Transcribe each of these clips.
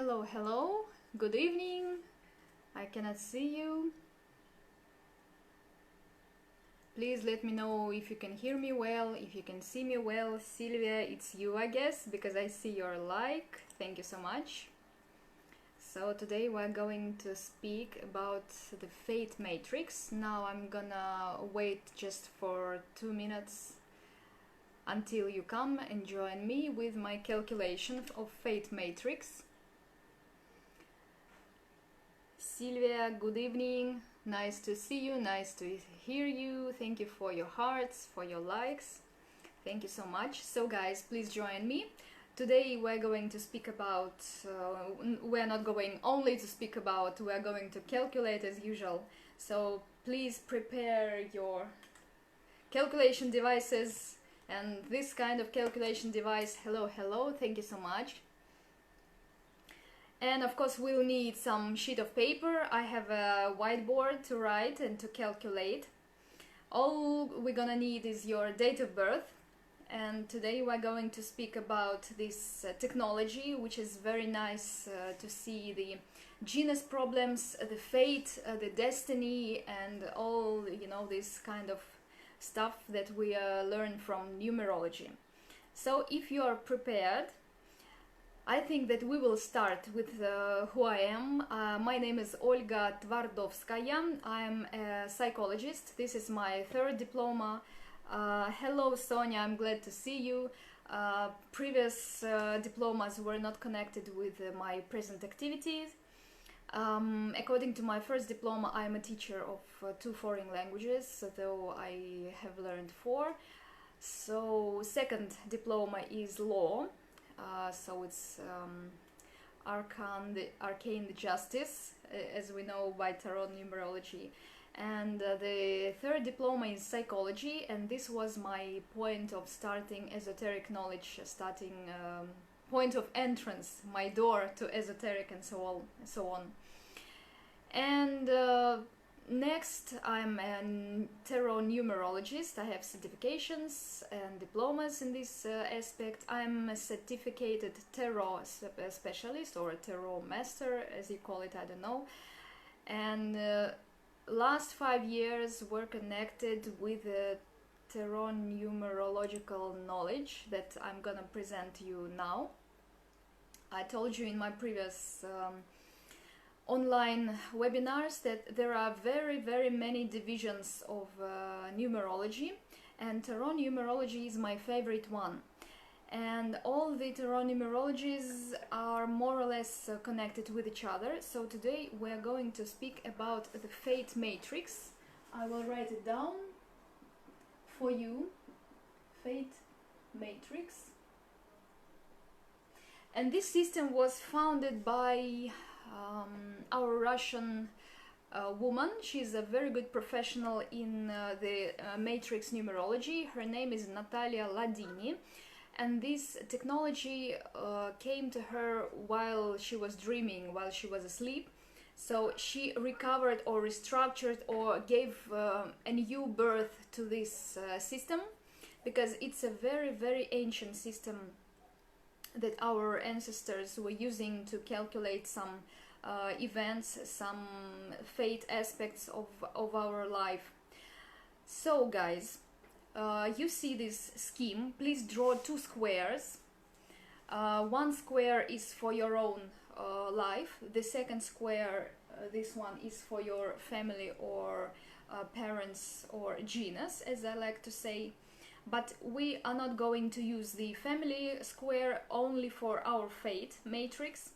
Hello, hello, good evening. I cannot see you. Please let me know if you can hear me well, if you can see me well. Sylvia, it's you, I guess, because I see your like. Thank you so much. So today we're going to speak about the fate matrix. Now I'm gonna wait just for 2 minutes until you come and join me with my calculation of fate matrix. Sylvia, good evening. Nice to see you, nice to hear you. Thank you for your hearts, for your likes. Thank you so much. So guys, please join me. Today we're going to speak about, we're not going only to speak about, we're going to calculate as usual. So please prepare your calculation devices and this kind of calculation device. Hello, hello, thank you so much. And of course we'll need some sheet of paper. I have a whiteboard to write and to calculate. All we're gonna need is your date of birth. And today we're going to speak about this technology, which is very nice to see the genus problems, the fate, the destiny, and all, you know, this kind of stuff that we learn from numerology. So if you are prepared, I think that we will start with who I am. My name is Olga Twardovskaya. I'm a psychologist. This is my third diploma. Hello Sonia, I'm glad to see you. Previous diplomas were not connected with my present activities. According to my first diploma, I'm a teacher of 2 foreign languages, though I have learned 4. So second diploma is law. So it's arcane justice, as we know by tarot numerology. And the third diploma is psychology, and this was my point of starting esoteric knowledge, point of entrance, my door to esoteric and so on. And next, I'm a tarot numerologist. I have certifications and diplomas in this aspect. I'm a certificated tarot specialist, or a tarot master, as you call it, I don't know. And last 5 years were connected with the tarot numerological knowledge that I'm gonna present to you now. I told you in my previous online webinars that there are very many divisions of numerology, and tarot numerology is my favorite one. And all the tarot numerologies are more or less connected with each other. So today we're going to speak about the fate matrix. I will write it down for you. Fate matrix. And this system was founded by our Russian woman. She's a very good professional in the matrix numerology. Her name is Natalia Ladini. And this technology came to her while she was dreaming, while she was asleep. So she recovered or restructured or gave a new birth to this system, because it's a very ancient system that our ancestors were using to calculate some events, some fate aspects of our life. So guys, you see this scheme. Please draw 2 squares. One square is for your own life. The second square, this one, is for your family or parents or genus, as I like to say. But we are not going to use the family square, only for our fate matrix.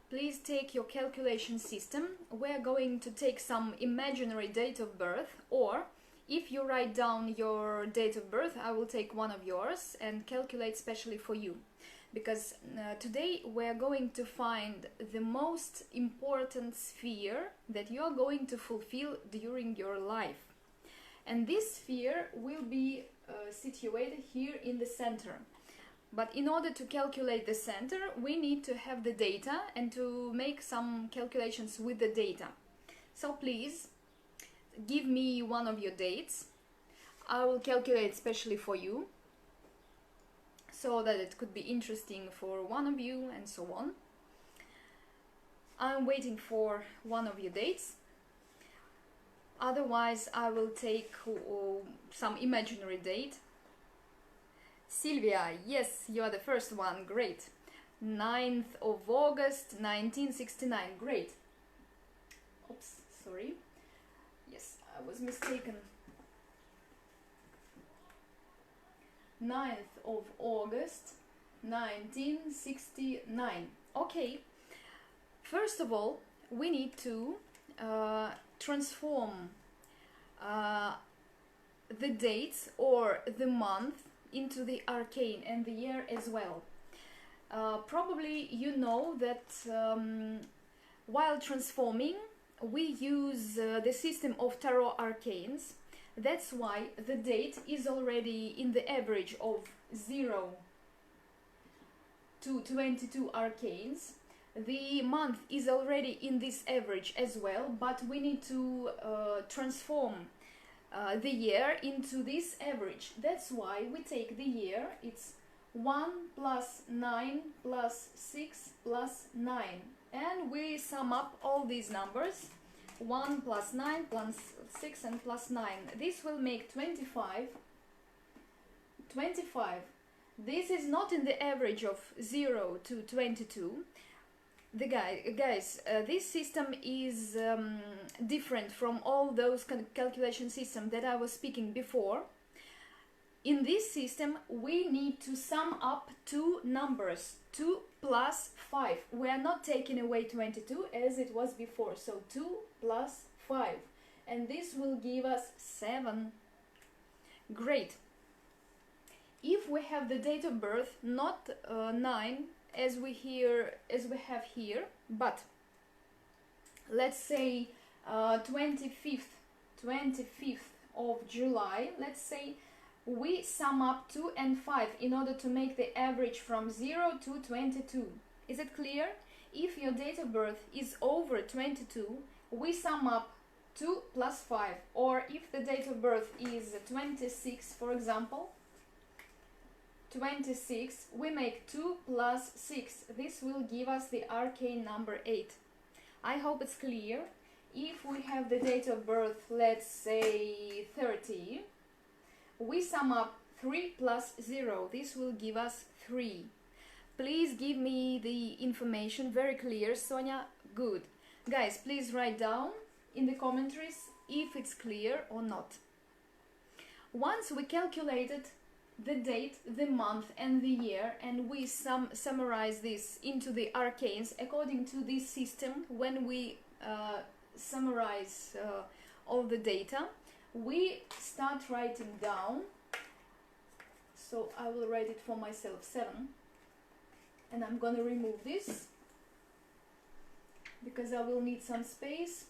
Please take your calculation system. We're going to take some imaginary date of birth, or if you write down your date of birth, I will take one of yours and calculate specially for you. Because today we're going to find the most important sphere that you are going to fulfill during your life. And this sphere will be situated here in the center. But in order to calculate the center, we need to have the data and to make some calculations with the data. So please, give me one of your dates. I will calculate specially for you, so that it could be interesting for one of you, and so on. I'm waiting for one of your dates. Otherwise, I will take some imaginary date. Sylvia, yes, you are the first one, great. 9th of August 1969, great. Oops, sorry. Yes, I was mistaken. 9th of August 1969. Okay, first of all, we need to transform the dates or the month into the arcane and the year as well. Probably you know that while transforming we use the system of tarot arcanes. That's why the date is already in the average of 0 to 22 arcanes. The month is already in this average as well, but we need to transform the year into this average. That's why we take the year, it's 1 plus 9 plus 6 plus 9, and we sum up all these numbers, 1 plus 9 plus 6 and plus 9. This will make 25. 25. This is not in the average of 0 to 22. Guys, this system is different from all those calculation systems that I was speaking before. In this system, we need to sum up two numbers, 2 plus 5. We are not taking away 22 as it was before, so 2 plus 5. And this will give us 7. Great. If we have the date of birth, not 9, as we have here, but let's say 25th of July, let's say, we sum up 2 and 5 in order to make the average from 0 to 22. Is it clear? If your date of birth is over 22, we sum up 2 plus 5. Or if the date of birth is 26, for example, 26, we make 2 plus 6. This will give us the arcane number 8. I hope it's clear. If we have the date of birth, let's say 30, we sum up 3 plus 0. This will give us 3. Please give me the information very clear, Sonia. Good. Guys, please write down in the commentaries if it's clear or not. Once we calculated the date, the month and the year, and we summarize this into the arcanes according to this system, when we summarize all the data, we start writing down. So I will write it for myself, 7, and I'm gonna remove this because I will need some space.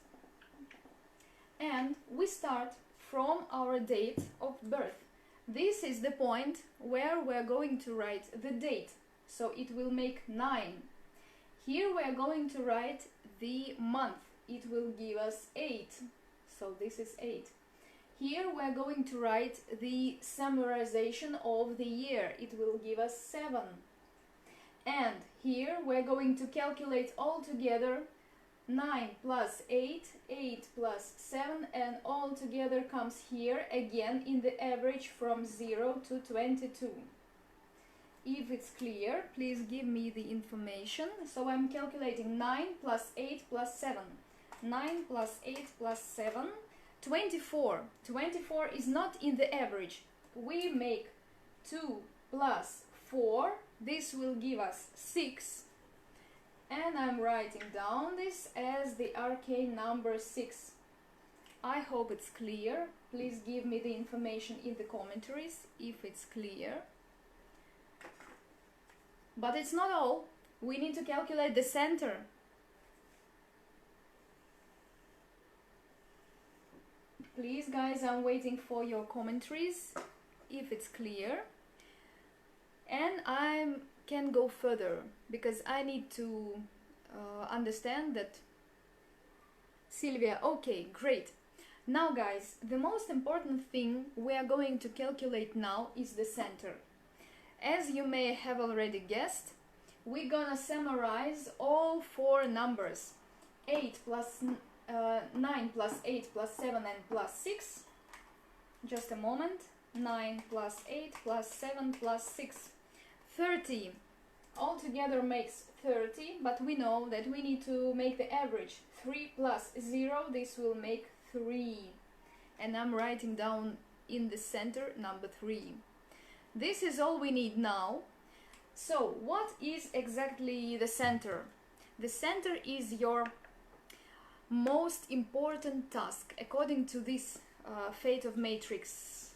And we start from our date of birth. This is the point where we're going to write the date, so it will make 9. Here we're going to write the month, it will give us 8, so this is 8. Here we're going to write the summarization of the year, it will give us 7. And here we're going to calculate all together 9 plus 8, 8 plus 7, and all together comes here again in the average from 0 to 22. If it's clear, please give me the information. So I'm calculating 9 plus 8 plus 7. 9 plus 8 plus 7, 24. 24 is not in the average. We make 2 plus 4. This will give us 6. And I'm writing down this as the arcane number 6. I hope it's clear. Please give me the information in the commentaries if it's clear. But it's not all. We need to calculate the center. Please, guys, I'm waiting for your commentaries if it's clear. And I can go further because I need to understand that. Sylvia, okay, great. Now, guys, the most important thing we are going to calculate now is the center. As you may have already guessed, we're gonna summarize all 4 numbers. 8 plus 9 plus 8 plus 7 and plus 6. Just a moment. 9 plus 8 plus 7 plus 6. 30. Altogether makes 30, but we know that we need to make the average. 3 plus 0, this will make 3. And I'm writing down in the center number 3. This is all we need now. So, what is exactly the center? The center is your most important task according to this Fate of Matrix,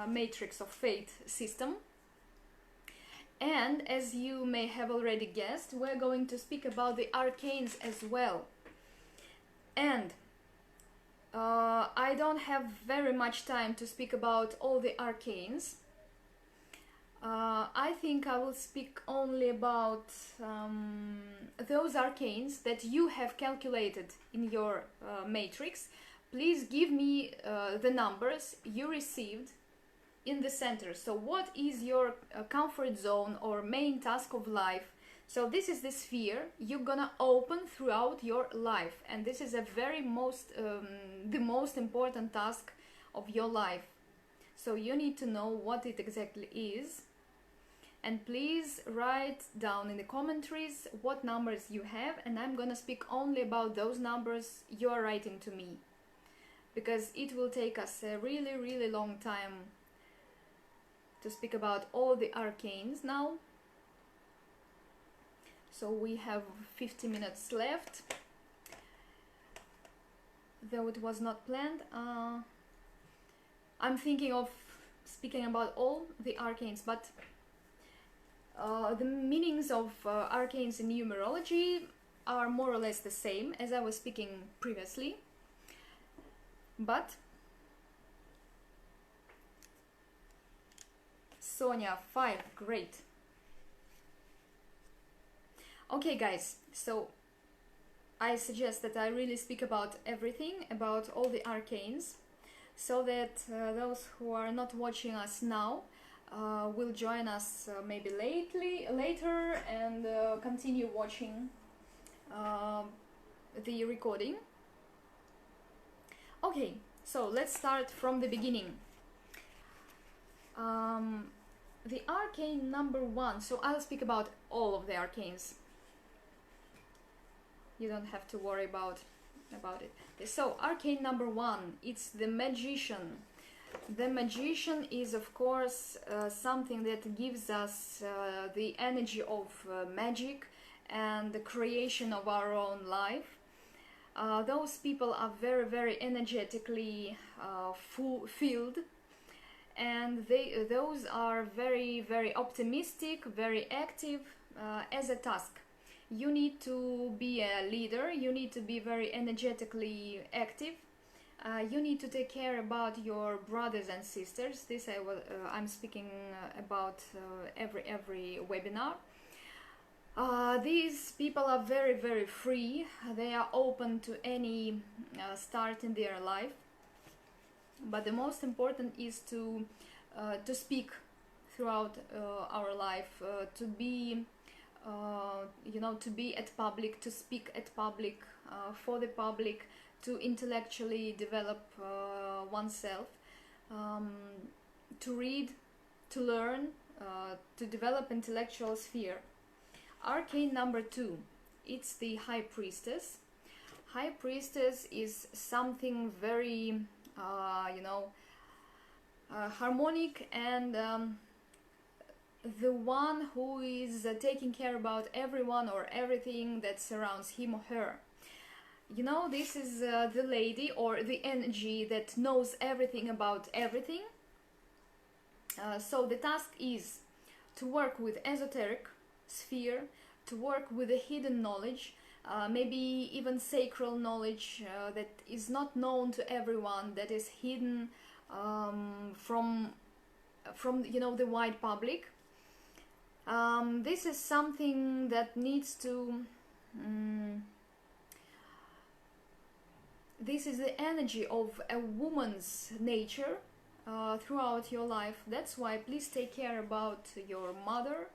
Matrix of Fate system. And as you may have already guessed, we're going to speak about the arcanes as well. And I don't have very much time to speak about all the arcanes. I think I will speak only about those arcanes that you have calculated in your matrix. Please give me the numbers you received in the center. So what is your comfort zone or main task of life? So this is the sphere you're gonna open throughout your life, and this is a very the most important task of your life. So you need to know what it exactly is, and please write down in the commentaries what numbers you have, and I'm gonna speak only about those numbers you are writing to me, because it will take us a really long time to speak about all the arcanes now. So we have 50 minutes left, though it was not planned. I'm thinking of speaking about all the arcanes, but the meanings of arcanes in numerology are more or less the same as I was speaking previously. But Sonia, 5, great. Okay guys, so I suggest that I really speak about everything, about all the arcanes, so that those who are not watching us now will join us maybe later and continue watching the recording. Okay, so let's start from the beginning. The arcane number 1, so I'll speak about all of the arcanes. You don't have to worry about it. So arcane number 1, it's the magician. The magician is of course something that gives us the energy of magic and the creation of our own life. Those people are very energetically filled, and those are very optimistic, very active as a task. You need to be a leader, you need to be very energetically active, you need to take care about your brothers and sisters. This I'm speaking about every webinar. These people are very free, they are open to any start in their life, but the most important is to speak throughout our life, to be to be at public, to speak at public, for the public, to intellectually develop oneself, to read, to learn, to develop intellectual sphere. Arcane number 2, it's the High Priestess. High Priestess is something very harmonic, and the one who is taking care about everyone or everything that surrounds him or her. You know, this is the lady or the energy that knows everything about everything. So the task is to work with esoteric sphere, to work with the hidden knowledge, maybe even sacral knowledge that is not known to everyone, that is hidden from the wide public. This is something that needs to this is the energy of a woman's nature throughout your life. That's why please take care about your mother,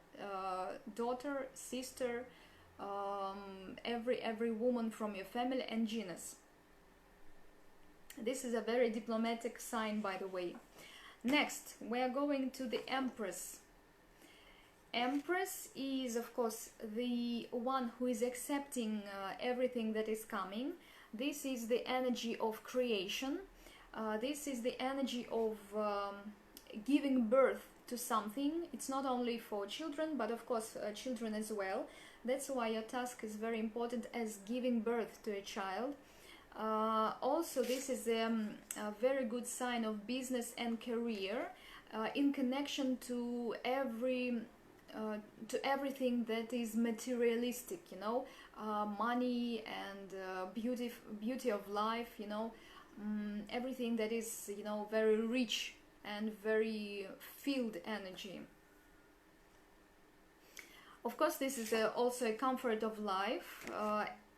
daughter, sister, every woman from your family, and genus. This is a very diplomatic sign, by the way. Next, we are going to the Empress. Empress is, of course, the one who is accepting everything that is coming. This is the energy of creation. This is the energy of giving birth to something. It's not only for children, but of course children as well. That's why your task is very important, as giving birth to a child. Also, this is a very good sign of business and career in connection to everything that is materialistic, you know, money and beauty of life, you know, everything that is, you know, very rich and very filled energy. Of course, this is also a comfort of life.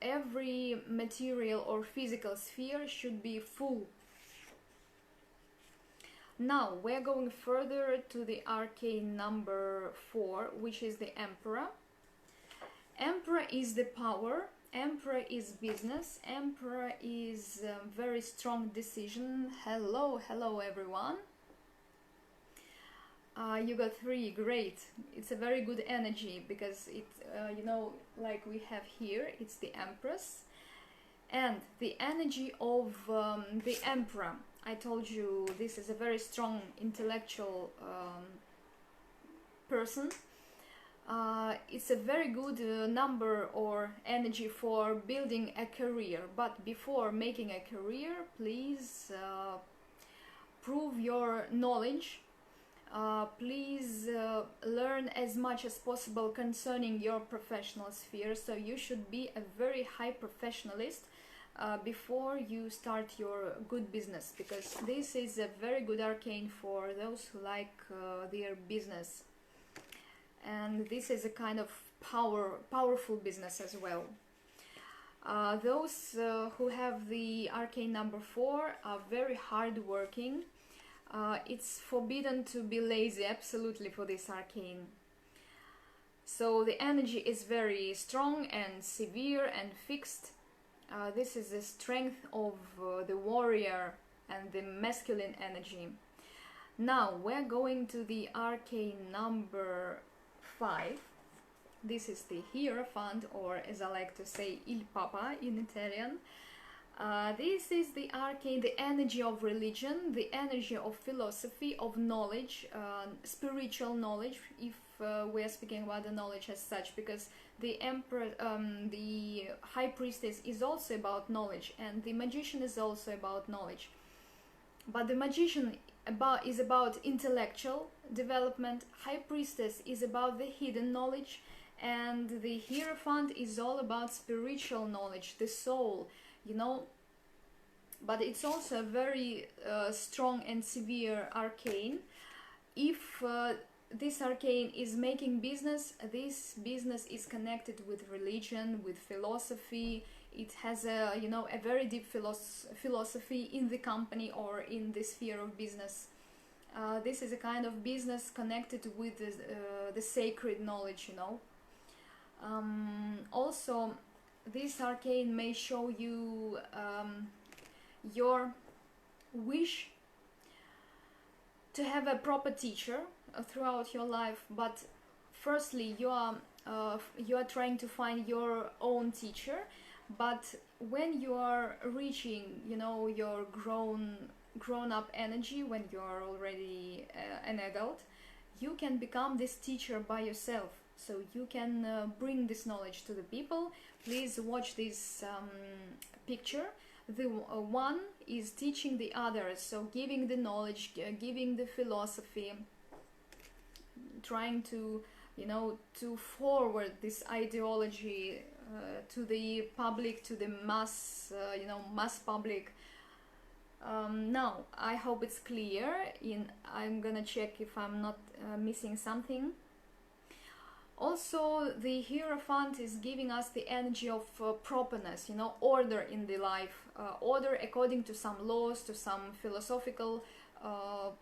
Every material or physical sphere should be full. Now we're going further to the arcane number 4, which is the Emperor. Emperor is the power. Emperor is business. Emperor is very strong decision. Hello everyone. You got 3, great. It's a very good energy, because it, you know, like we have here, it's the Empress. And the energy of the Emperor, I told you this is a very strong intellectual person. It's a very good number or energy for building a career. But before making a career, please prove your knowledge. Please learn as much as possible concerning your professional sphere. So you should be a very high professionalist before you start your good business, because this is a very good arcane for those who like their business, and this is a kind of powerful business as well. Those who have the arcane number 4 are very hard working. It's forbidden to be lazy, absolutely, for this arcane. So the energy is very strong and severe and fixed. This is the strength of the warrior and the masculine energy. Now we're going to the arcane number 5. This is the Hierophant, or as I like to say, Il Papa in Italian. This is the arcane, the energy of religion, the energy of philosophy, of knowledge, spiritual knowledge, if we are speaking about the knowledge as such, because the Empress, the High Priestess is also about knowledge, and the Magician is also about knowledge. But the Magician is about intellectual development, High Priestess is about the hidden knowledge, and the Hierophant is all about spiritual knowledge, the soul, you know. But it's also a very strong and severe arcane. If this arcane is making business, this business is connected with religion, with philosophy. It has a, you know, a very deep philosophy in the company or in the sphere of business. This is a kind of business connected with the sacred knowledge, you know. Also, this arcane may show you your wish to have a proper teacher throughout your life, but firstly you are trying to find your own teacher. But when you are reaching, you know, your grown up energy, when you are already an adult, you can become this teacher by yourself. So you can bring this knowledge to the people. Please watch this picture. The one is teaching the others, so giving the knowledge, giving the philosophy, trying to, you know, to forward this ideology to the public, to the mass, you know, mass public. Now, I hope it's clear. I'm gonna check if I'm not missing something. Also, the Hierophant is giving us the energy of properness, you know, order in the life, order according to some laws, to some philosophical, how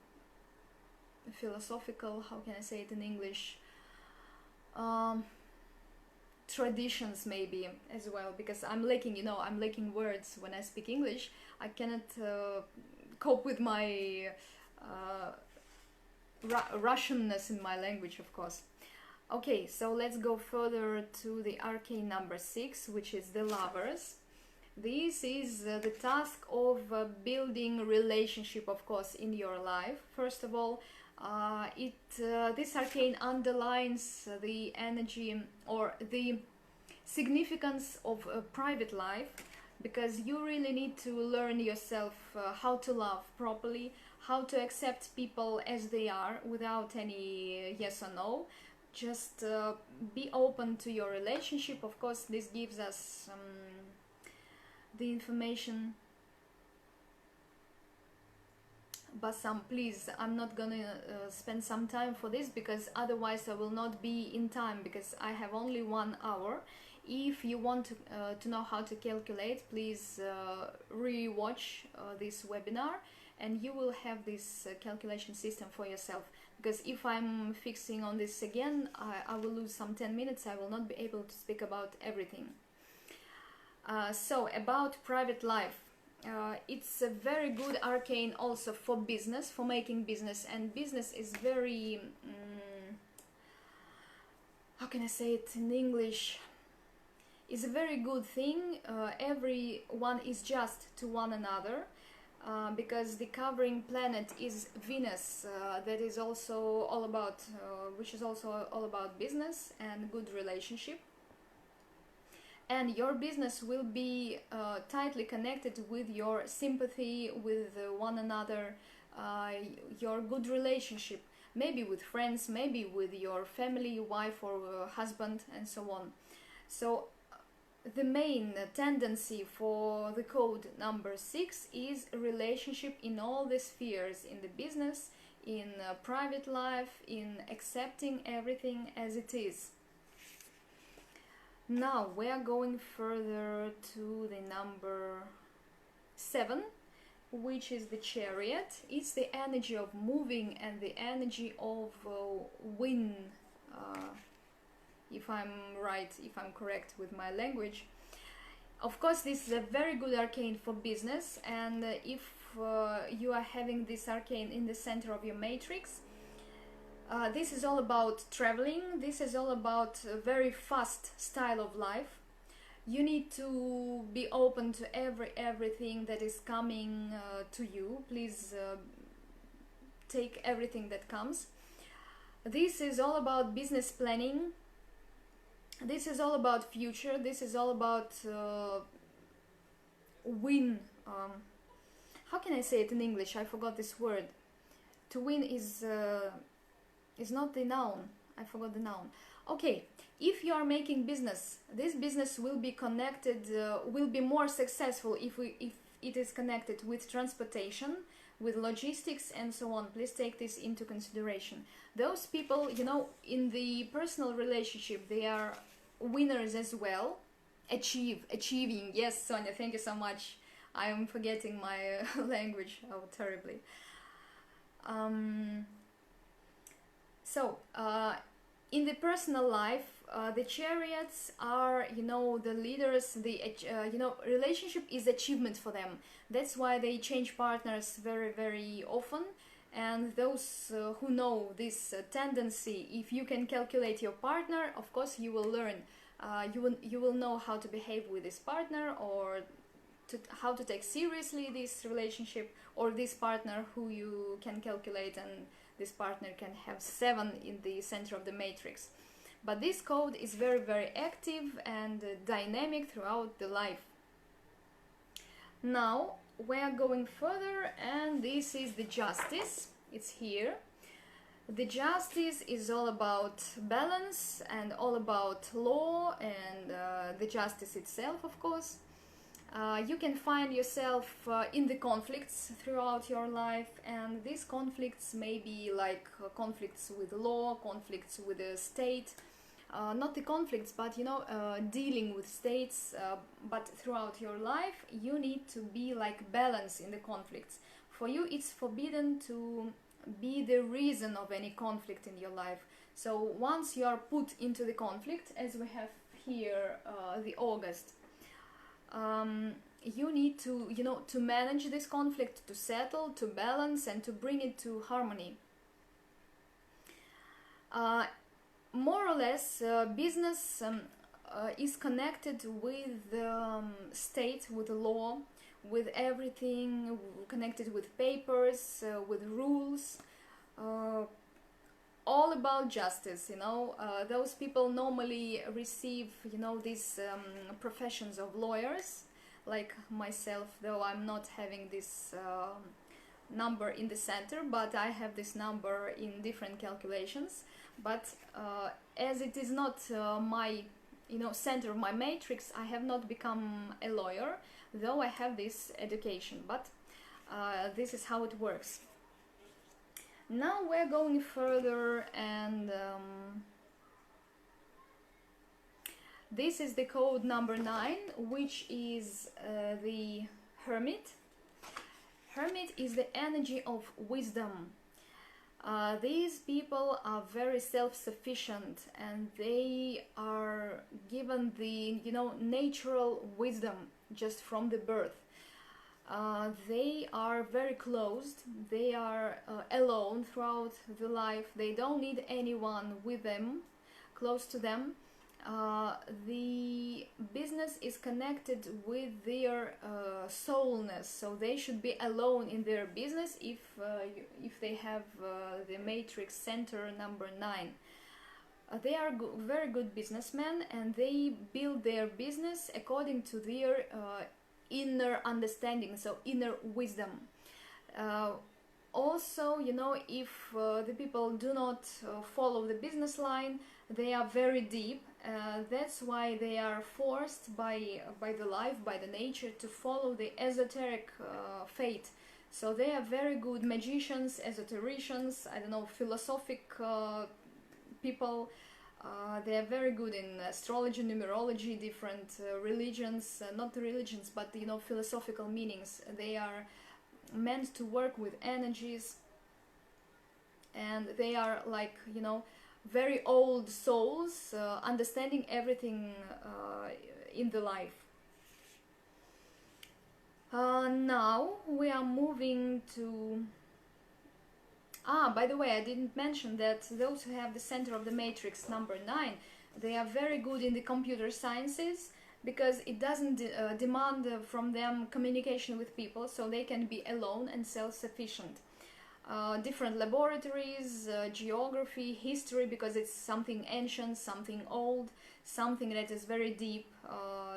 can I say it in English, to traditions maybe as well, because I'm lacking, you know, I'm lacking words when I speak English. I cannot cope with my Russianness in my language, of course. Okay, so let's go further to the arcane number 6, which is the Lovers. This is the task of building relationship, of course, in your life. First of all, this arcane underlines the energy or the significance of a private life, because you really need to learn yourself how to love properly, how to accept people as they are without any yes or no. Just be open to your relationship. Of course, this gives us the information. But please, I'm not gonna spend some time for this, because otherwise I will not be in time, because I have only 1 hour. If you want to know how to calculate, please re-watch this webinar, and you will have this calculation system for yourself. Because if I'm fixing on this again, I will lose some 10 minutes. I will not be able to speak about everything. So about private life, it's a very good arcane also for business, for making business, and business is very how can I say it in English, is a very good thing. Everyone is just to one another, because the covering planet is Venus, that is also all about which is also all about business and good relationship. And your business will be tightly connected with your sympathy with one another, your good relationship, maybe with friends, maybe with your family, wife or husband, and so on. So the main tendency for the code number 6 is relationship in all the spheres, in the business, in private life, in accepting everything as it is. Now we are going further to the number 7, which is the Chariot. It's the energy of moving and the energy of wind, if I'm right, if I'm correct with my language. Of course, this is a very good arcane for business, and if you are having this arcane in the center of your matrix, this is all about traveling. This is all about a very fast style of life. You need to be open to everything that is coming to you. Please take everything that comes. This is all about business planning. This is all about future. This is all about win. How can I say it in English? I forgot this word. To win is not the noun. I forgot the noun. Okay, if you are making business, this business will be connected, will be more successful if it is connected with transportation, with logistics, and so on. Please take this into consideration. Those people, you know, in the personal relationship, they are winners as well. Achieving. Yes, Sonia, thank you so much. I am forgetting my language. Oh, terribly. So, in the personal life, the Chariots are, you know, the leaders. You know, relationship is achievement for them. That's why they change partners very, very often. And those who know this tendency, if you can calculate your partner, of course you will learn. You will know how to behave with this partner, or how to take seriously this relationship, or this partner who you can calculate, and this partner can have 7 in the center of the matrix. But this code is very, very active and dynamic throughout the life. Now we are going further, and this is the Justice. It's here. The Justice is all about balance and all about law, and the justice itself, of course. You can find yourself in the conflicts throughout your life, and these conflicts may be like conflicts with law, conflicts with the state, not the conflicts, but you know, dealing with states. But throughout your life, you need to be like balance in the conflicts. For you, it's forbidden to be the reason of any conflict in your life. So once you are put into the conflict, as we have here the August. You need to, you know, to manage this conflict, to settle, to balance, and to bring it to harmony. More or less, business is connected with the state, with the law, with everything connected with papers, with rules, all about justice, you know. Those people normally receive, you know, these professions of lawyers, like myself, though I'm not having this number in the center, but I have this number in different calculations. But as it is not my, you know, center of my matrix, I have not become a lawyer, though I have this education. But this is how it works. Now we're going further, and this is the code number 9, which is the Hermit. Hermit is the energy of wisdom. These people are very self-sufficient, and they are given the, you know, natural wisdom just from the birth. They are very closed, they are alone throughout the life, they don't need anyone with them, close to them. The business is connected with their soulness, so they should be alone in their business if they have the matrix center number 9. They are very good businessmen, and they build their business according to their inner understanding, so inner wisdom. Also, you know, if the people do not follow the business line, they are very deep. That's why they are forced by the life, by the nature, to follow the esoteric fate. So they are very good magicians, esotericians, I don't know, philosophic people. They are very good in astrology, numerology, different religions, not religions, but, you know, philosophical meanings. They are meant to work with energies, and they are like, you know, very old souls, understanding everything in the life. Now we are moving to... by the way, I didn't mention that those who have the center of the matrix number 9, they are very good in the computer sciences, because it doesn't demand from them communication with people, so they can be alone and self-sufficient. Different laboratories, geography, history, because it's something ancient, something old, something that is very deep,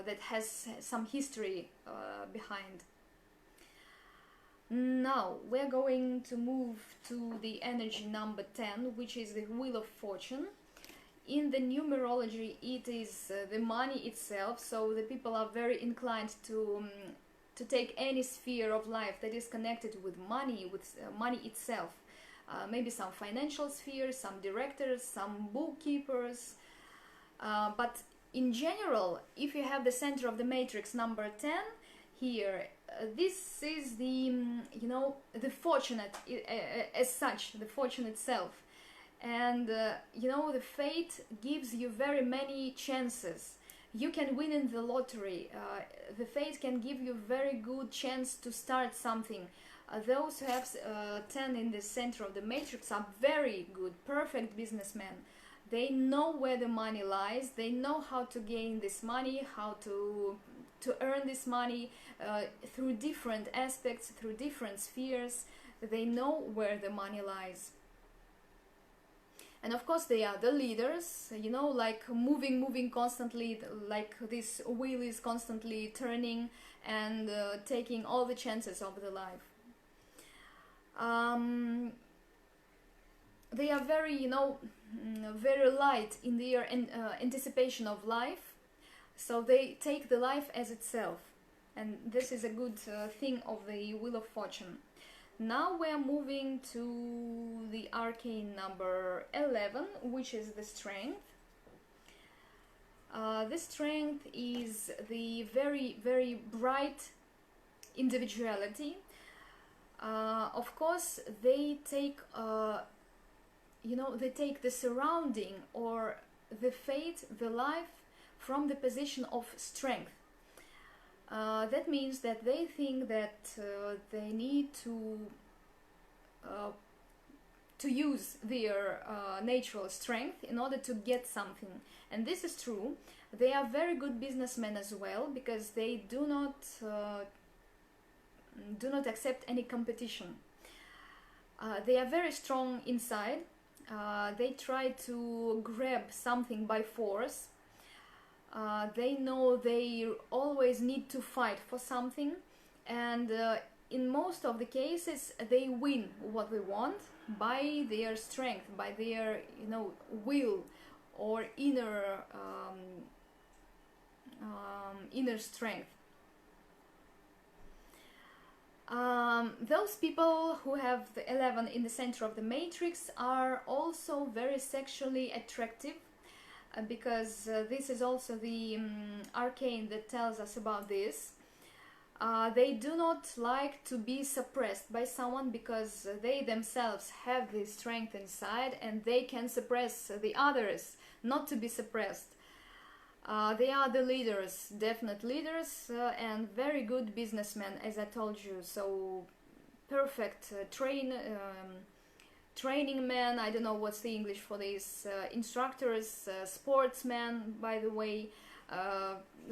that has some history behind. Now we're going to move to the energy number 10, which is the Wheel of Fortune. In the numerology, it is the money itself, so the people are very inclined to take any sphere of life that is connected with money itself. Maybe some financial spheres, some directors, some bookkeepers. But in general, if you have the center of the matrix number 10 here, this is the, you know, the fortunate as such, the fortune itself. And, you know, the fate gives you very many chances. You can win in the lottery. The fate can give you very good chance to start something. Those who have 10 in the center of the matrix are very good, perfect businessmen. They know where the money lies. They know how to gain this money, how to earn this money through different aspects, through different spheres. They know where the money lies. And of course they are the leaders, you know, like moving constantly, like this wheel is constantly turning and taking all the chances of the life. They are very, you know, very light in their anticipation of life, so they take the life as itself, and this is a good thing of the Wheel of Fortune. Now we're moving to the arcane number 11, which is the Strength. The Strength is the very, very bright individuality. Of course, they take, you know, they take the surrounding or the fate, the life from the position of strength. That means that they think that they need to use their natural strength in order to get something, and this is true. They are very good businessmen as well, because they do not accept any competition. They are very strong inside. They try to grab something by force. They know they always need to fight for something, and in most of the cases they win what they want by their strength, by their will or inner strength. Those people who have the 11 in the center of the matrix are also very sexually attractive, because this is also the arcane that tells us about this. They do not like to be suppressed by someone, because they themselves have this strength inside and they can suppress the others not to be suppressed. They are the leaders, definite leaders, and very good businessmen, as I told you. So perfect training men, I don't know what's the English for this, instructors, sportsmen, by the way,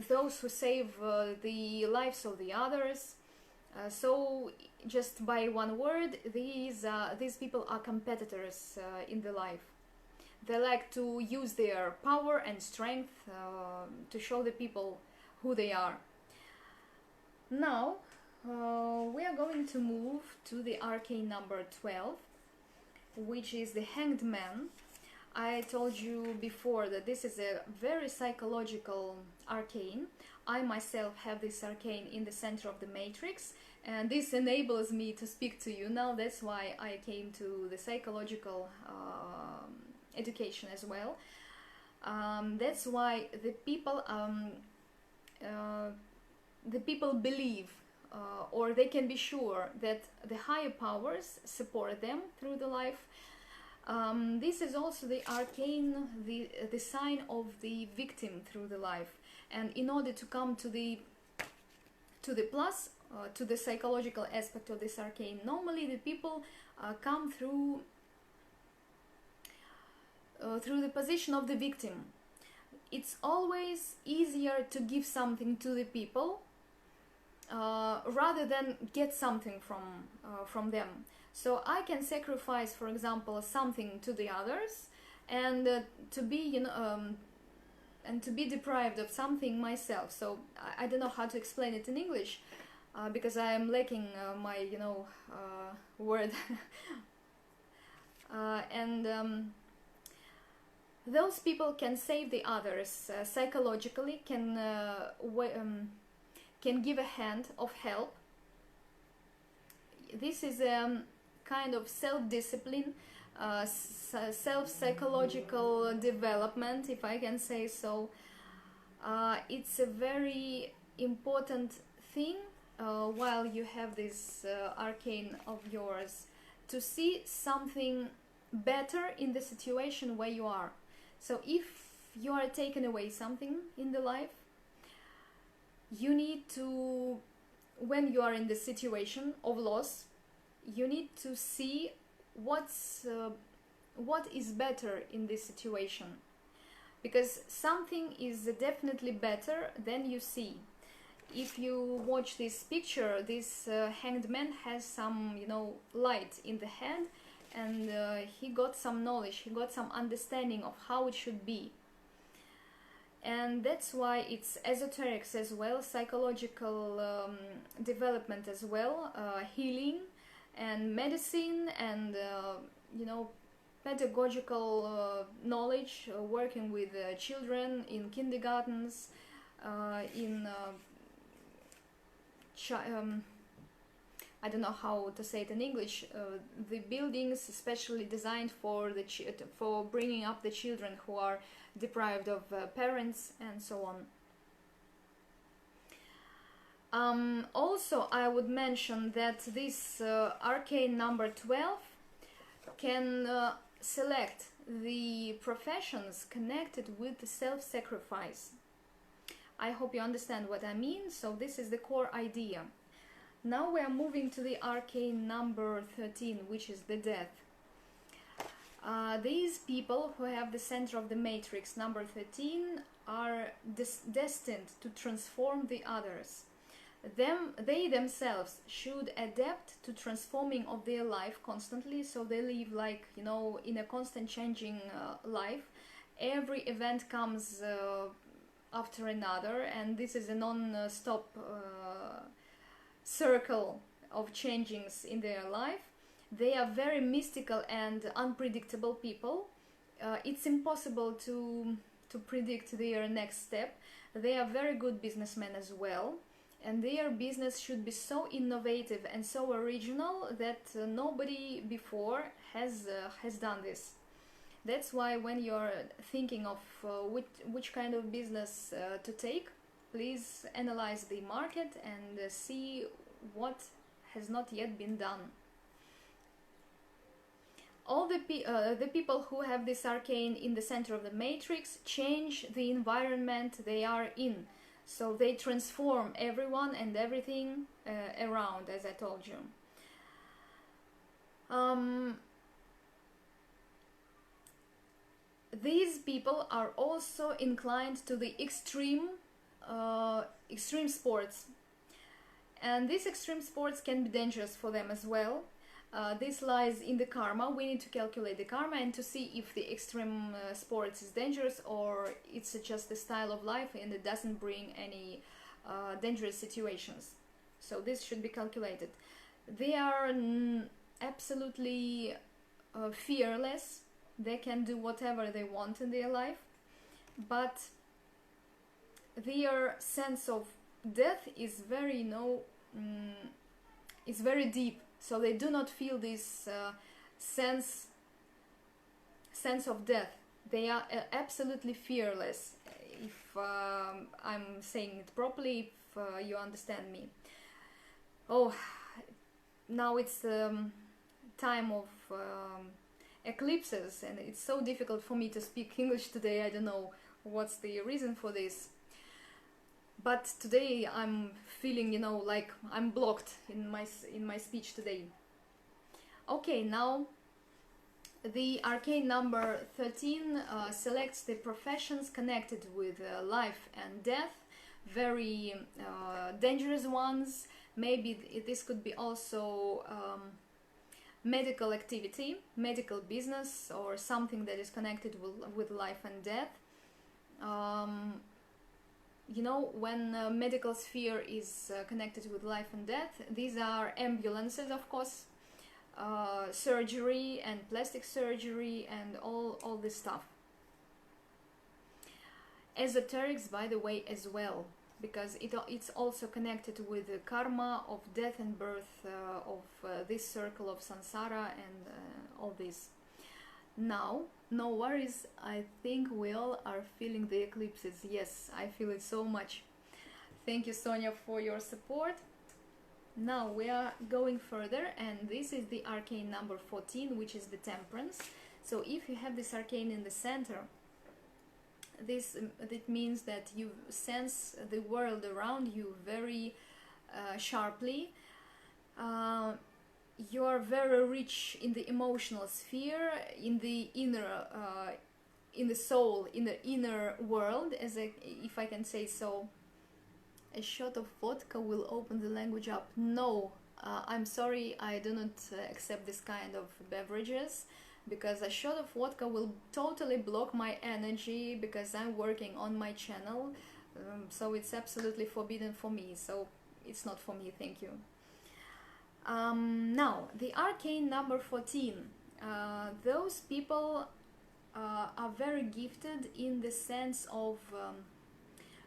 those who save the lives of the others. So just by one word, these people are competitors in the life. They like to use their power and strength to show the people who they are. Now we are going to move to the arcane number 12, which is the Hanged Man. I told you before that this is a very psychological arcane. I myself have this arcane in the center of the matrix, and this enables me to speak to you now. That's why I came to the psychological education as well. That's why the people believe, or they can be sure that the higher powers support them through the life. This is also the arcane, the sign of the victim through the life. And in order to come to the plus, to the psychological aspect of this arcane, normally the people come through the position of the victim. It's always easier to give something to the people rather than get something from them. So I can sacrifice, for example, something to the others, and to be deprived of something myself. So I don't know how to explain it in English, because I am lacking my word. Those people can save the others psychologically, can give a hand of help. This is a kind of self-discipline, self-psychological development, if I can say so. It's a very important thing while you have this arcane of yours, to see something better in the situation where you are. So if you are taken away something in the life, you need to, when you are in the situation of loss, you need to see what is better in this situation, because something is definitely better than you see. If you watch this picture, this hanged man has some light in the head, and he got some knowledge, he got some understanding of how it should be. And that's why it's esoterics as well, psychological development as well, healing and medicine, and pedagogical knowledge, working with children in kindergartens, in I don't know how to say it in English, the buildings especially designed for for bringing up the children who are deprived of parents, and so on. Also, I would mention that this arcane number 12 can select the professions connected with the self-sacrifice. I hope you understand what I mean. So this is the core idea. Now we are moving to the arcane number 13, which is the death. These people who have the center of the matrix, number 13, are destined to transform the others. They themselves should adapt to transforming of their life constantly, so they live like, you know, in a constant changing life. Every event comes after another, and this is a non-stop circle of changings in their life. They are very mystical and unpredictable people. It's impossible to predict their next step. They are very good businessmen as well, and their business should be so innovative and so original that nobody before has done this. That's why when you're thinking of which kind of business to take, please analyze the market and see what has not yet been done. All the people who have this arcane in the center of the matrix change the environment they are in. So they transform everyone and everything around, as I told you. These people are also inclined to the extreme sports. And these extreme sports can be dangerous for them as well. This lies in the karma. We need to calculate the karma and to see if the extreme sports is dangerous or it's just a style of life and it doesn't bring any dangerous situations. So this should be calculated. They are absolutely fearless. They can do whatever they want in their life, but their sense of death is very, you know, is very deep. So they do not feel this sense of death. They are absolutely fearless. If I'm saying it properly, if you understand me. Oh, now it's time of eclipses, and it's so difficult for me to speak English today. I don't know what's the reason for this. But today I'm feeling, you know, like I'm blocked in my speech today. Okay, now the arcane number 13 selects the professions connected with life and death, very dangerous ones. Maybe this could be also medical activity, medical business, or something that is connected with life and death. You know, when medical sphere is connected with life and death, these are ambulances, of course, surgery and plastic surgery and all this stuff. Esoterics, by the way, as well, because it's also connected with the karma of death and birth of this circle of samsara and all this. Now, no worries, I think we all are feeling the eclipses. Yes, I feel it so much. Thank you, Sonia, for your support. Now we are going further, and this is the arcane number 14, which is the Temperance. So if you have this arcane in the center, that means that you sense the world around you very sharply. You are very rich in the emotional sphere, in the inner, in the soul, in the inner world, if I can say so. A shot of vodka will open the language up. No, I'm sorry, I do not accept this kind of beverages, because a shot of vodka will totally block my energy, because I'm working on my channel, so it's absolutely forbidden for me, so it's not for me, thank you. Now, the arcane number 14, those people are very gifted in the sense of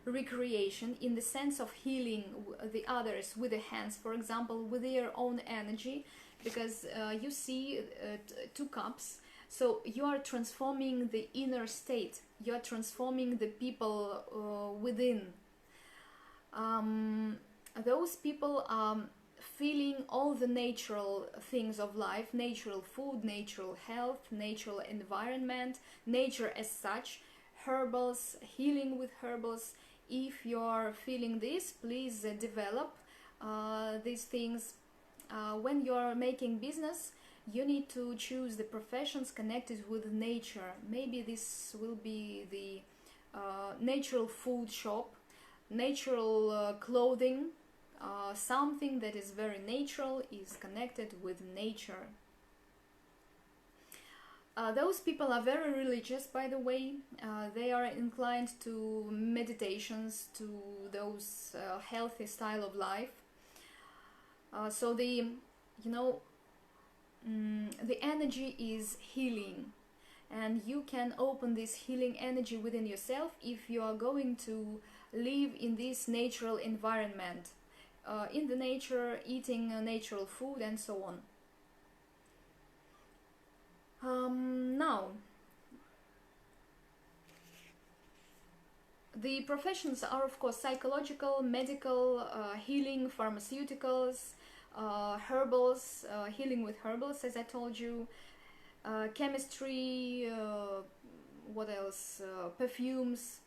recreation, in the sense of healing the others with the hands, for example, with their own energy, because you see 2 cups, so you are transforming the inner state, you are transforming the people within. Those people are feeling all the natural things of life, natural food, natural health, natural environment, nature as such, herbals, healing with herbals, If you're feeling this, please develop these things. When you're making business, you need to choose the professions connected with nature. Maybe this will be the natural food shop, natural clothing, something that is very natural, is connected with nature. Those people are very religious, by the way. They are inclined to meditations, to those healthy style of life. So the energy is healing, and you can open this healing energy within yourself if you are going to live in this natural environment, in the nature, eating natural food and so on. Now, the professions are of course psychological, medical, healing, pharmaceuticals, herbals, healing with herbals, as I told you, chemistry, what else, perfumes,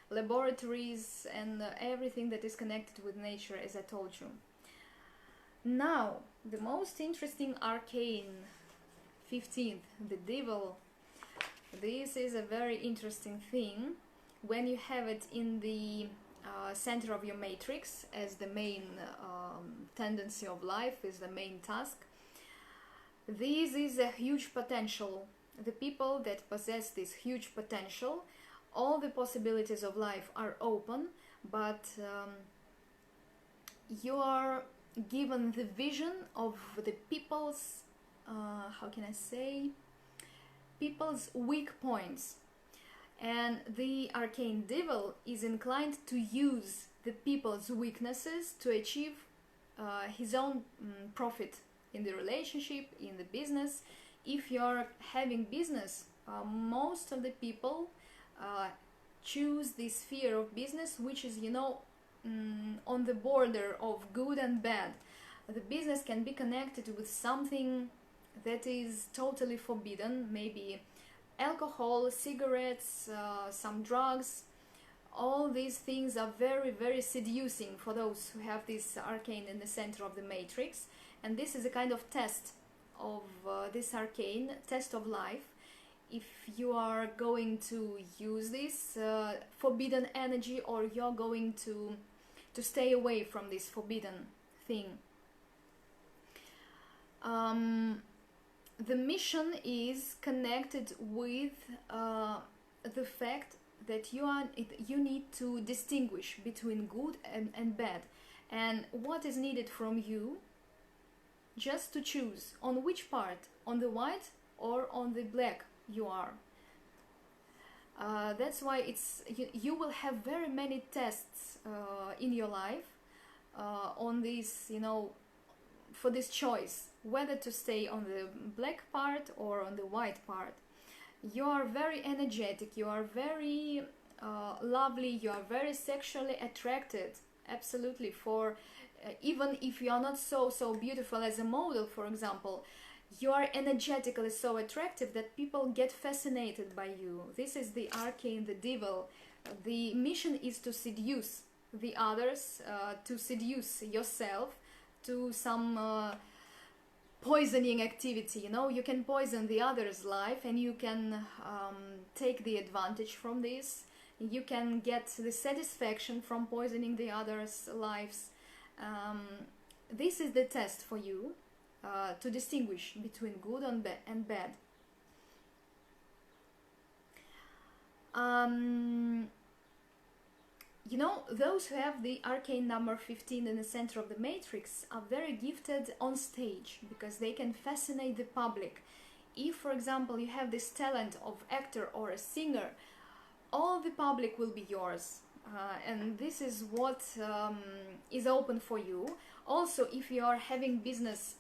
laboratories, and everything that is connected with nature, as I told you. Now, the most interesting arcane, 15th, the devil. This is a very interesting thing when you have it in the center of your matrix as the main tendency of life, is the main task. This is a huge potential. The people that possess this huge potential, all the possibilities of life are open, but you are given the vision of the people's how can I say, people's weak points, and the arcane devil is inclined to use the people's weaknesses to achieve his own profit in the relationship, in the business. If you're having business, most of the people choose this sphere of business which is, on the border of good and bad. The business can be connected with something that is totally forbidden, maybe alcohol, cigarettes, some drugs. All these things are very, very seducing for those who have this arcane in the center of the matrix, and this is a kind of test of this arcane, test of life. If you are going to use this forbidden energy, or you're going to stay away from this forbidden thing. The mission is connected with the fact that you need to distinguish between good and bad, and what is needed from you, just to choose on which part, on the white or on the black you are. That's why you will have very many tests in your life on this, for this choice, whether to stay on the black part or on the white part. You are very energetic, you are very lovely, you are very sexually attracted, absolutely, for even if you are not so beautiful as a model, for example, you are energetically so attractive that people get fascinated by you. This is the arcane, the devil. The mission is to seduce the others, to seduce yourself, to some poisoning activity. You can poison the other's life, and you can take the advantage from this. You can get the satisfaction from poisoning the others' lives. This is the test for you, to distinguish between good and bad. Those who have the arcane number 15 in the center of the matrix are very gifted on stage, because they can fascinate the public. If, for example, you have this talent of actor or a singer, all the public will be yours. And this is what is open for you. Also, if you are having business,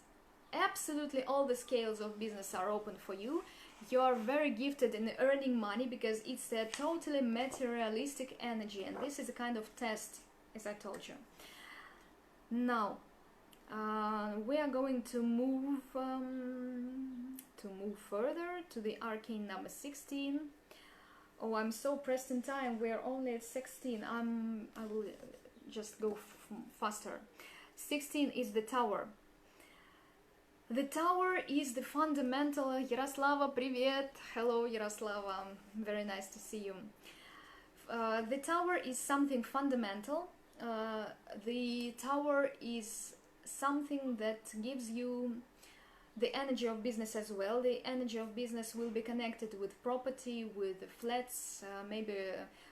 absolutely all the scales of business are open for you. You are very gifted in earning money, because it's a totally materialistic energy, and this is a kind of test, as I told you. Now, we are going to move further to the arcane number 16. Oh, I'm so pressed in time. We're only at 16. I will just go faster. 16 is the Tower. The Tower is the fundamental. Yaroslava, привет. Hello, Yaroslava. Very nice to see you. The Tower is something fundamental. The Tower is something that gives you the energy of business as well. The energy of business will be connected with property, with flats, maybe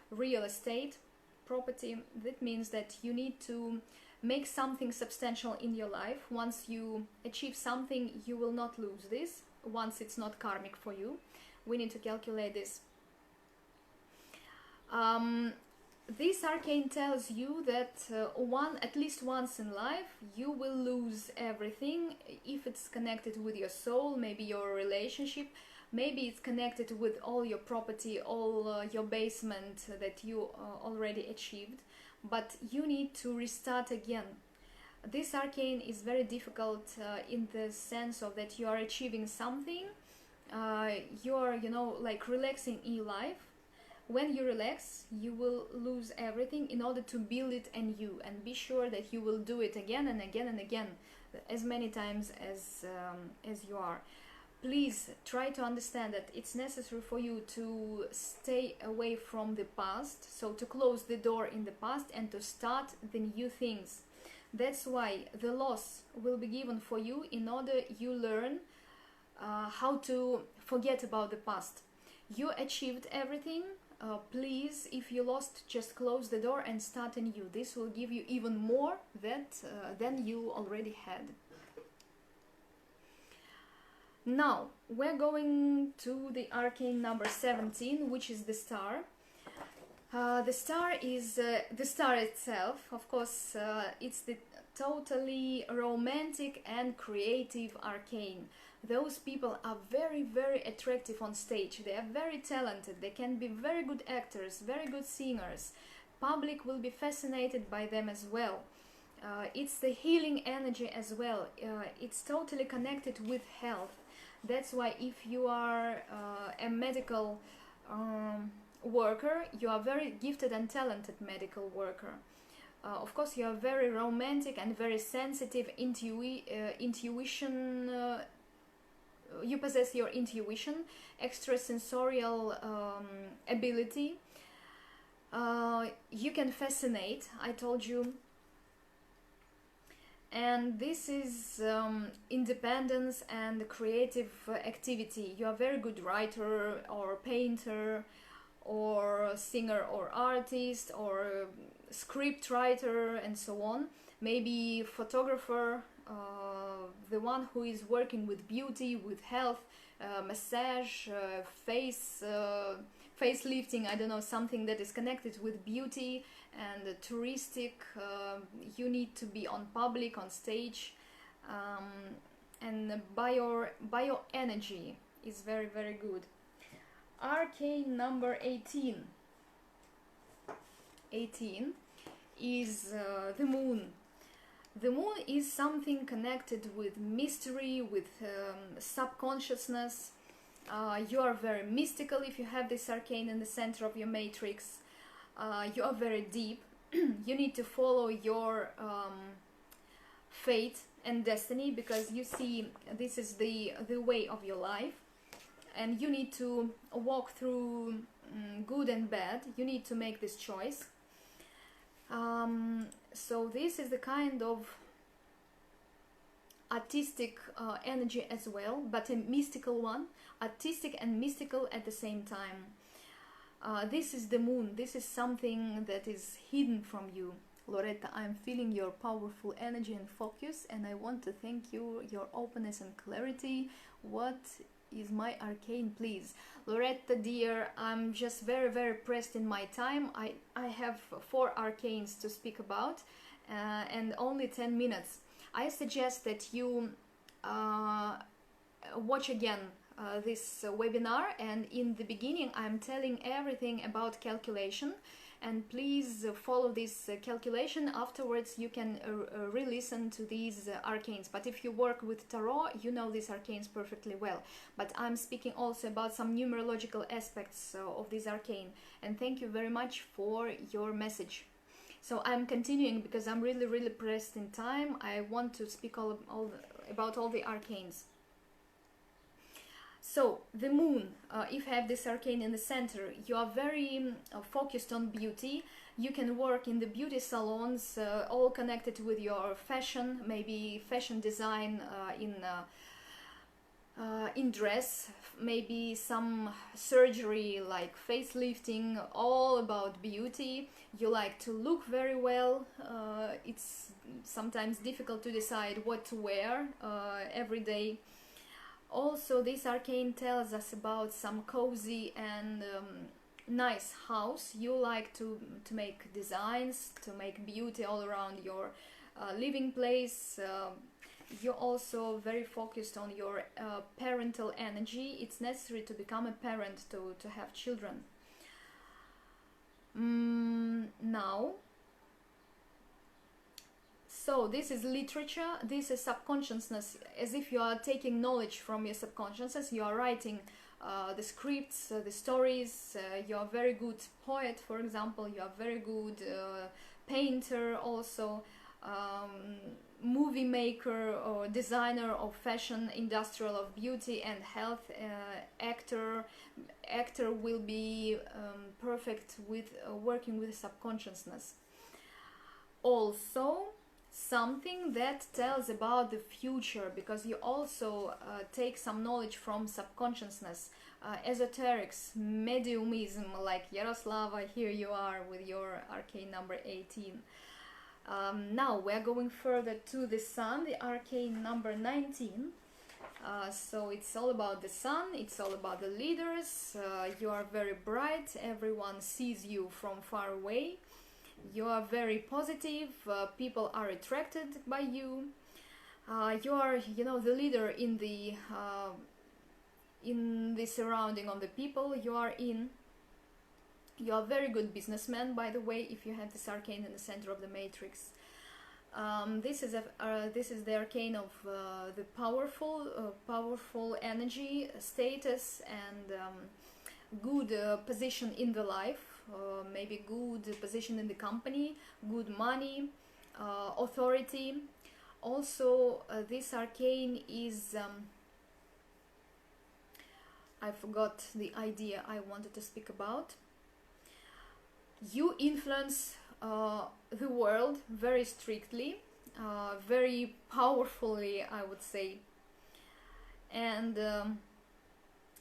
real estate property. That means that you need to make something substantial in your life. Once you achieve something, you will not lose this once it's not karmic for you. We need to calculate this. This arcane tells you that at least once in life you will lose everything. If it's connected with your soul, maybe your relationship, maybe it's connected with all your property, all your basement that you already achieved, but you need to restart again. This arcane is very difficult in the sense of that you are achieving something, you're, you know, like relaxing in life. When you relax, you will lose everything in order to build it anew, and be sure that you will do it again and again and again, as many times as you are. Please try to understand that it's necessary for you to stay away from the past, so to close the door in the past and to start the new things. That's why the loss will be given for you in order you learn how to forget about the past. You achieved everything. Please, if you lost, just close the door and start anew. This will give you even more than you already had. Now, we're going to the arcane number 17, which is the Star. The Star is the star itself. Of course, it's the totally romantic and creative arcane. Those people are very, very attractive on stage. They are very talented. They can be very good actors, very good singers. Public will be fascinated by them as well. It's the healing energy as well. It's totally connected with health. That's why if you are a medical worker, you are very gifted and talented medical worker. Of course, you are very romantic and very sensitive, intuition. You possess your intuition, extrasensorial ability. You can fascinate, I told you. And this is independence and creative activity. You are a very good writer or painter or singer or artist or script writer and so on. Maybe photographer, the one who is working with beauty, with health, massage, face lifting, I don't know, something that is connected with beauty and touristic. You need to be on public, on stage, and bio-energy is very, very good. Arcane number 18. 18 is the Moon. The Moon is something connected with mystery, with subconsciousness. You are very mystical if you have this arcane in the center of your matrix. You are very deep. You need to follow your fate and destiny, because you see this is the way of your life, and you need to walk through good and bad. You need to make this choice. So this is the kind of artistic energy as well, but a mystical one, artistic and mystical at the same time. This is the Moon. This is something that is hidden from you. Loretta, I'm feeling your powerful energy and focus, and I want to thank you, your openness and clarity. What is my arcane, please? Loretta dear, I'm just very, very pressed in my time. I have 4 arcanes to speak about and only 10 minutes. I suggest that you watch again this webinar, and in the beginning I'm telling everything about calculation, and please follow this calculation. Afterwards you can re-listen to these arcanes, but if you work with tarot, you know these arcanes perfectly well. But I'm speaking also about some numerological aspects of this arcane, and thank you very much for your message. So I'm continuing because I'm really pressed in time. I want to speak about all the arcanes. So the moon, if you have this arcane in the center, you are very focused on beauty. You can work in the beauty salons, all connected with your fashion, maybe fashion design in dress, maybe some surgery like facelifting, all about beauty. You like to look very well. It's sometimes difficult to decide what to wear every day. Also, this arcane tells us about some cozy and nice house. You like to make designs, to make beauty all around your living place. You're also very focused on your parental energy. It's necessary to become a parent to have children. Now, so this is literature, this is subconsciousness, as if you are taking knowledge from your subconsciousness. You are writing the scripts, the stories. You are a very good poet, for example. You are a very good painter also. Movie maker or designer of fashion, industrial of beauty and health, actor will be perfect with working with subconsciousness. Also something that tells about the future, because you also take some knowledge from subconsciousness, esoterics, mediumism, like Yaroslava. Here you are with your arcane number 18. Now we're going further to the sun, the arcane number 19. So it's all about the sun, it's all about the leaders. You are very bright, everyone sees you from far away. You are very positive, people are attracted by you. You are, the leader in the surrounding of the people you are in. You are a very good businessman, by the way, if you have this arcane in the center of the matrix. This is the arcane of the powerful energy, status, and good position in the life. Maybe good position in the company, good money, authority. Also, this arcane is I forgot the idea I wanted to speak about. You influence the world very strictly, very powerfully, I would say. And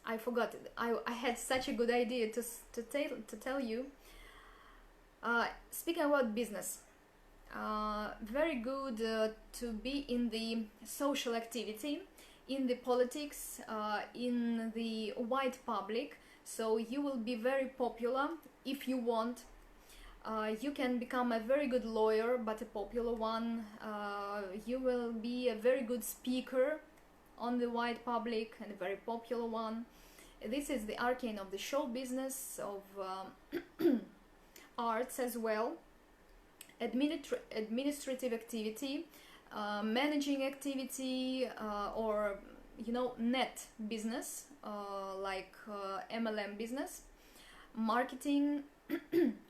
I forgot it. I had such a good idea to tell you. Speaking about business, very good to be in the social activity, in the politics, in the wide public. So you will be very popular if you want. You can become a very good lawyer, but a popular one. You will be a very good speaker on the wide public and a very popular one. This is the arcane of the show business, of arts as well, administrative activity, managing activity, or net business, like MLM business, marketing.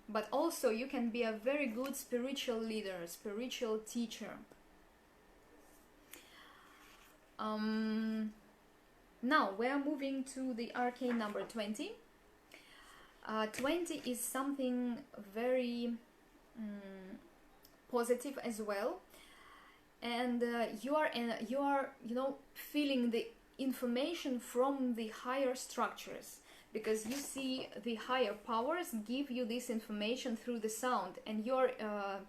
But also you can be a very good spiritual leader, spiritual teacher. Now we are moving to the arcane number 20. 20 is something very positive as well, and you are feeling the information from the higher structures, because you see the higher powers give you this information through the sound, and you're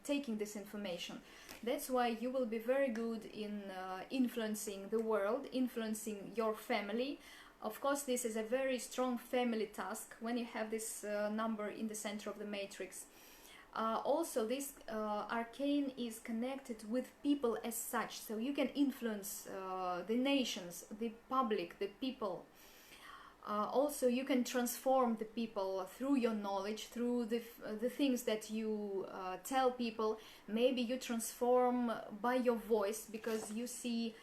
taking this information. That's why you will be very good in influencing the world, influencing your family. Of course, this is a very strong family task when you have this number in the center of the matrix. Also, this arcane is connected with people as such, so you can influence the nations, the public, the people. Also, you can transform the people through your knowledge, through the things that you tell people. Maybe you transform by your voice, because you see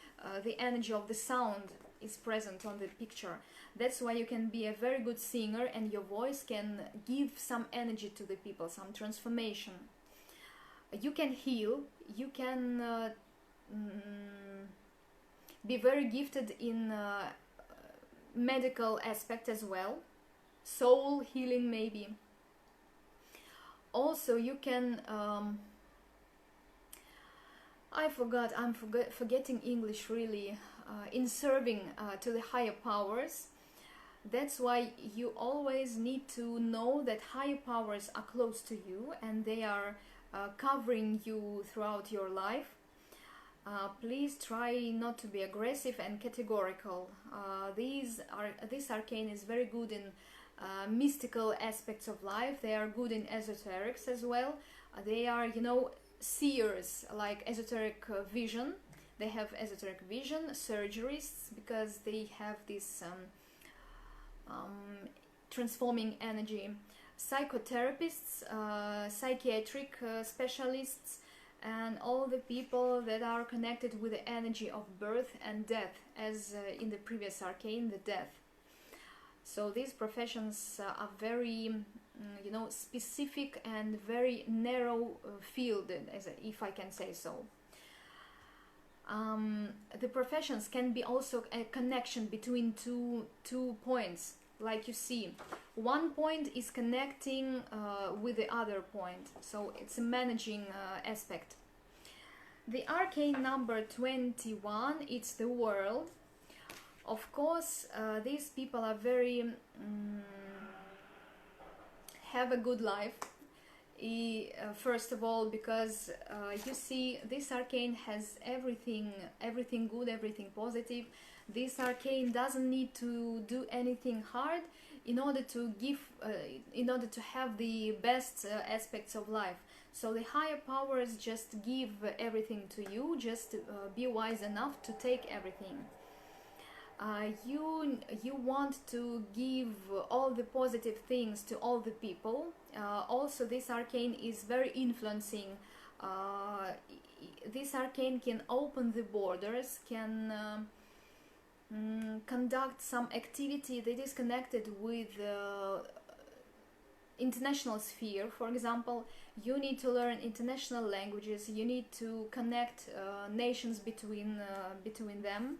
the energy of the sound is present on the picture. That's why you can be a very good singer, and your voice can give some energy to the people, some transformation. You can heal, you can be very gifted in medical aspect as well, soul healing maybe. Also, you can I'm forgetting English really, in serving to the higher powers. That's why you always need to know that higher powers are close to you and they are covering you throughout your life. Please try not to be aggressive and categorical. This arcane is very good in mystical aspects of life. They are good in esoterics as well. They are, you know, seers, like esoteric vision. They have esoteric vision. Surgeries, because they have this transforming energy. Psychotherapists, psychiatric specialists, and all the people that are connected with the energy of birth and death, as in the previous arcane, the death. So these professions are very, you know, specific and very narrow field, if I can say so. The professions can be also a connection between two points. Like you see, one point is connecting with the other point, so it's a managing aspect. The arcane number 21, it's the world. Of course, these people are very have a good life. First of all, because you see, this arcane has everything good, everything positive. This arcane doesn't need to do anything hard in order to give, in order to have the best aspects of life. So the higher powers just give everything to you. Just be wise enough to take everything. You want to give all the positive things to all the people. Also, this arcane is very influencing. This arcane can open the borders, can conduct some activity that is connected with international sphere. For example, you need to learn international languages, you need to connect nations between them.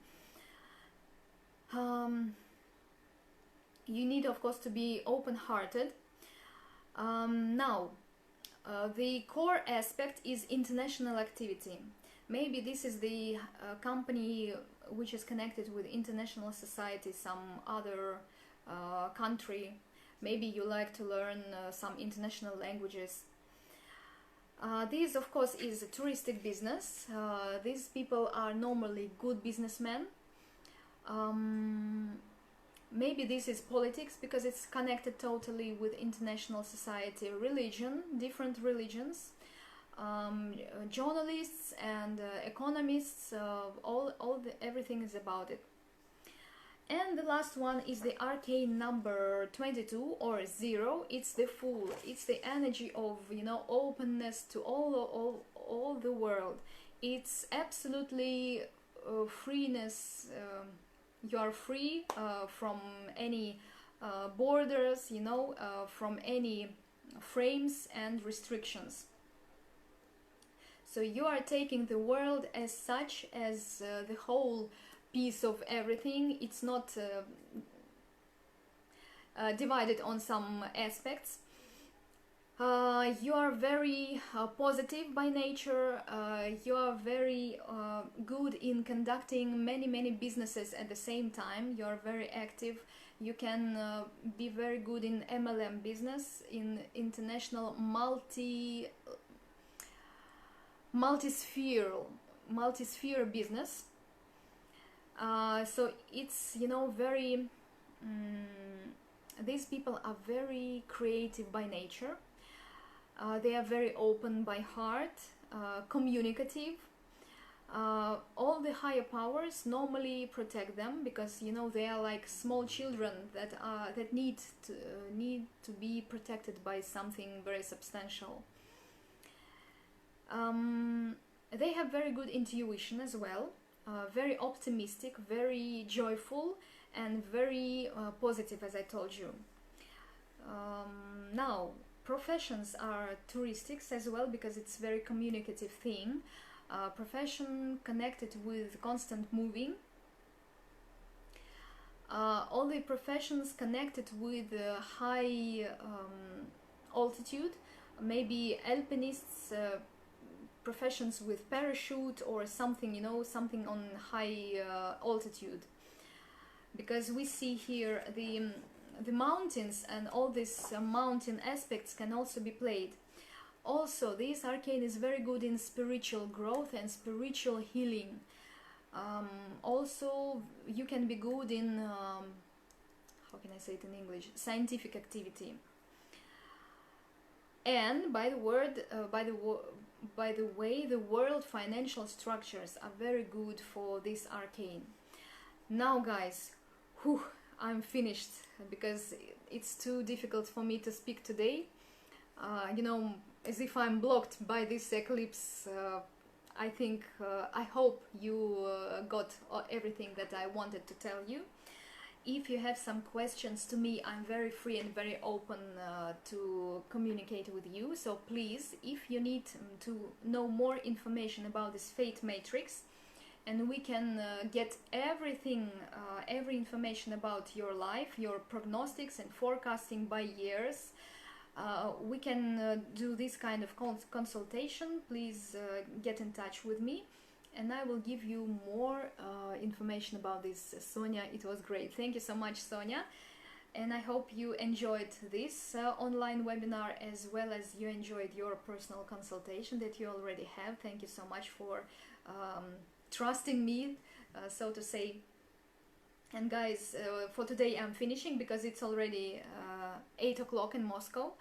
You need, of course, to be open-hearted. Now, the core aspect is international activity. Maybe this is the company which is connected with international society, some other country. Maybe you like to learn some international languages. This, of course, is a touristic business. These people are normally good businessmen. Maybe this is politics, because it's connected totally with international society. Religion, different religions, journalists and economists, everything is about it. And the last one is the arcane number 22, or 0. It's the Fool. It's the energy of, you know, openness to all the world. It's absolutely freeness. You are free from any borders, you know, from any frames and restrictions. So you are taking the world as such, as the whole piece of everything. It's not divided on some aspects. You are very positive by nature. You are very good in conducting many businesses at the same time. You are very active. You can be very good in MLM business, in international multi-sphere business. So it's, you know, very these people are very creative by nature. They are very open by heart, communicative. All the higher powers normally protect them because, you know, they are like small children that need to be protected by something very substantial. They have very good intuition as well, very optimistic, very joyful, and very positive, as I told you. Now, professions are touristics as well because it's a very communicative thing. Profession connected with constant moving. All the professions connected with high altitude, maybe alpinists, professions with parachute or something, you know, something on high altitude. Because we see here the mountains, and all these mountain aspects can also be played. Also, this arcane is very good in spiritual growth and spiritual healing. Also, you can be good in, how can I say it in English, scientific activity. And by the way, the world financial structures are very good for this arcane. Now, guys, I'm finished because it's too difficult for me to speak today. You know, as if I'm blocked by this eclipse. I think, I hope you got everything that I wanted to tell you. If you have some questions to me, I'm very free and very open to communicate with you. So please, if you need to know more information about this fate matrix, and we can get everything, every information about your life, your prognostics and forecasting by years, we can do this kind of consultation. Please get in touch with me, and I will give you more information about this. Sonia, it was great. Thank you so much, Sonia. And I hope you enjoyed this online webinar as well as you enjoyed your personal consultation that you already have. Thank you so much for trusting me, so to say. And guys, for today I'm finishing because it's already 8 o'clock in Moscow.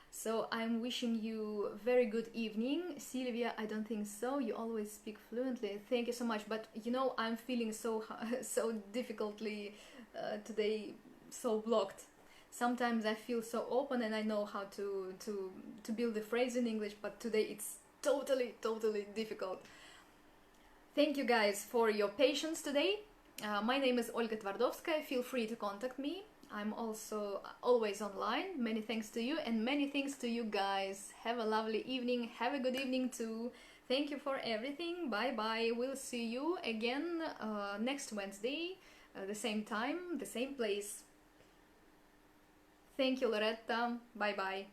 So I'm wishing you a very good evening. Sylvia, I don't think so. You always speak fluently. Thank you so much. But you know, I'm feeling so difficultly today, so blocked. Sometimes I feel so open and I know how to build a phrase in English, but today it's totally difficult. Thank you guys for your patience today. My name is Olga Twardovskaya. Feel free to contact me. I'm also always online. Many thanks to you, and many thanks to you guys. Have a lovely evening. Have a good evening too. Thank you for everything. Bye bye. We'll see you again next Wednesday, the same time, the same place. Thank you, Loretta. Bye bye.